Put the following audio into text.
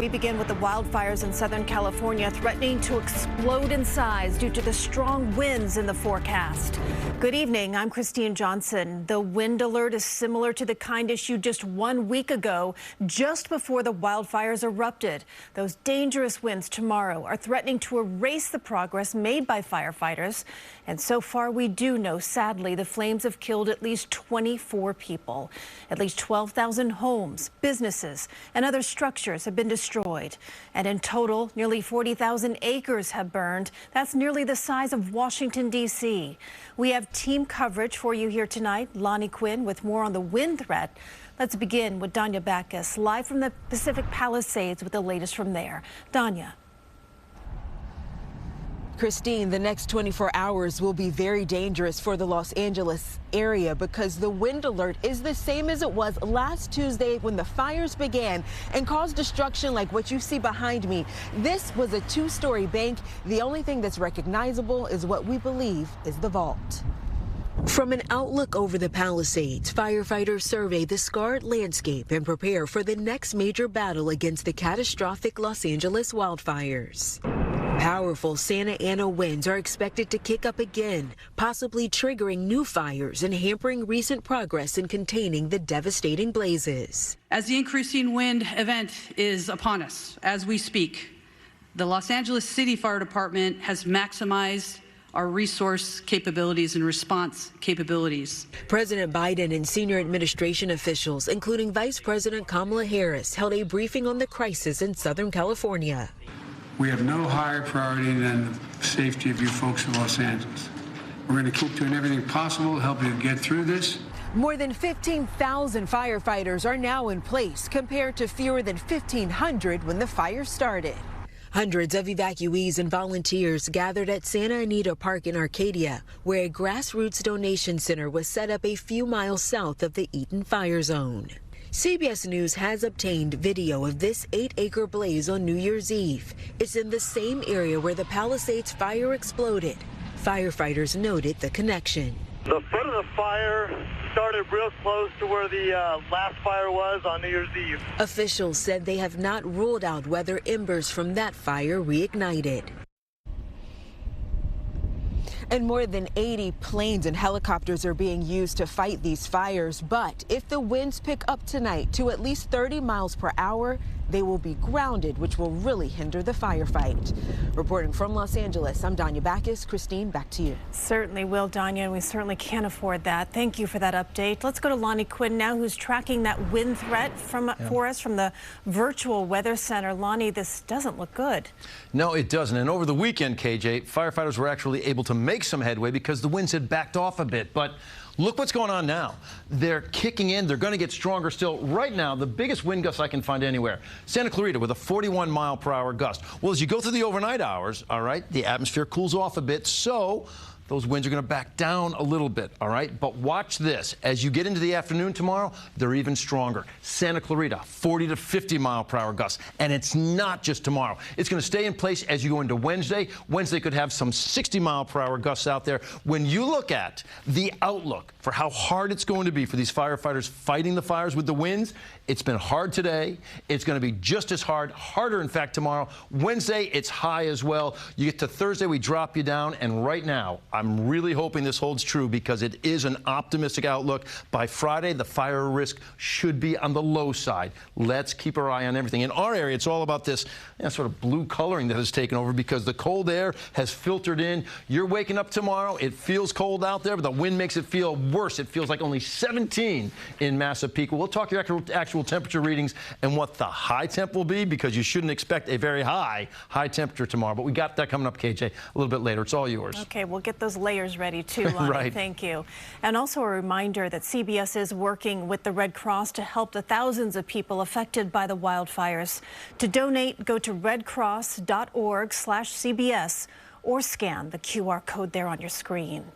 We begin with the wildfires in Southern California threatening to explode in size due to the strong winds in the forecast. Good evening, I'm Christine Johnson. The wind alert is similar to the kind issued just 1 week ago, just before the wildfires erupted. Those dangerous winds tomorrow are threatening to erase the progress made by firefighters. And so far, we do know, sadly, the flames have killed at least 24 people. At least 12,000 homes, businesses, and other structures have been destroyed. And in total, nearly 40,000 acres have burned. That's nearly the size of Washington, D.C. We have team coverage for you here tonight. Lonnie Quinn with more on the wind threat. Let's begin with Danya Bacchus, live from the Pacific Palisades with the latest from there. Danya. Christine, the next 24 hours will be very dangerous for the Los Angeles area because the wind alert is the same as it was last Tuesday when the fires began and caused destruction like what you see behind me. This was a two-story bank. The only thing that's recognizable is what we believe is the vault. From an outlook over the Palisades, firefighters survey the scarred landscape and prepare for the next major battle against the catastrophic Los Angeles wildfires. Powerful Santa Ana winds are expected to kick up again, possibly triggering new fires and hampering recent progress in containing the devastating blazes. As the increasing wind event is upon us as we speak, the Los Angeles City Fire Department has maximized our resource capabilities and response capabilities. President Biden and senior administration officials, including Vice President Kamala Harris, held a briefing on the crisis in Southern California. We have no higher priority than the safety of you folks in Los Angeles. We're going to keep doing everything possible to help you get through this. More than 15,000 firefighters are now in place, compared to fewer than 1,500 when the fire started. Hundreds of evacuees and volunteers gathered at Santa Anita Park in Arcadia, where a grassroots donation center was set up a few miles south of the Eaton fire zone. CBS News has obtained video of this 8-acre blaze on New Year's Eve. It's in the same area where the Palisades fire exploded. Firefighters noted the connection. The foot of the fire started real close to where the last fire was on New Year's Eve. Officials said they have not ruled out whether embers from that fire reignited. And more than 80 planes and helicopters are being used to fight these fires. But if the winds pick up tonight to at least 30 miles per hour, they will be grounded, which will really hinder the firefight. Reporting from Los Angeles, I'm Danya Bacchus. Christine, back to you. Certainly will, Danya, and we certainly can't afford that. Thank you for that update. Let's go to Lonnie Quinn now, who's tracking that wind threat for us from the virtual weather center. Lonnie, this doesn't look good. No, it doesn't. And over the weekend, KJ, firefighters were actually able to make some headway because the winds had backed off a bit. But look what's going on now. They're kicking in. They're going to get stronger still. Right now, the biggest wind gust I can find anywhere, Santa Clarita with a 41-mile-per-hour gust. Well, as you go through the overnight hours, all right, the atmosphere cools off a bit, so those winds are going to back down a little bit, all right? But watch this. As you get into the afternoon tomorrow, they're even stronger. Santa Clarita, 40 to 50-mile-per-hour gusts. And it's not just tomorrow. It's going to stay in place as you go into Wednesday. Wednesday could have some 60-mile-per-hour gusts out there. When you look at the outlook for how hard it's going to be for these firefighters fighting the fires with the winds, it's been hard today. It's going to be just as hard, harder, in fact, tomorrow. Wednesday, it's high as well. You get to Thursday, we drop you down. And right now, I'm really hoping this holds true because it is an optimistic outlook. By Friday, the fire risk should be on the low side. Let's keep our eye on everything. In our area, it's all about this sort of blue coloring that has taken over because the cold air has filtered in. You're waking up tomorrow. It feels cold out there, but the wind makes it feel worse. It feels like only 17 in Massapequa. We'll talk your actual temperature readings and what the high temp will be because you shouldn't expect a very high temperature tomorrow. But we got that coming up, KJ, a little bit later. It's all yours. Okay, we'll get those layers ready too, Lonnie. Right. Thank you. And also a reminder that CBS is working with the Red Cross to help the thousands of people affected by the wildfires. To donate, go to redcross.org/CBS or scan the QR code there on your screen.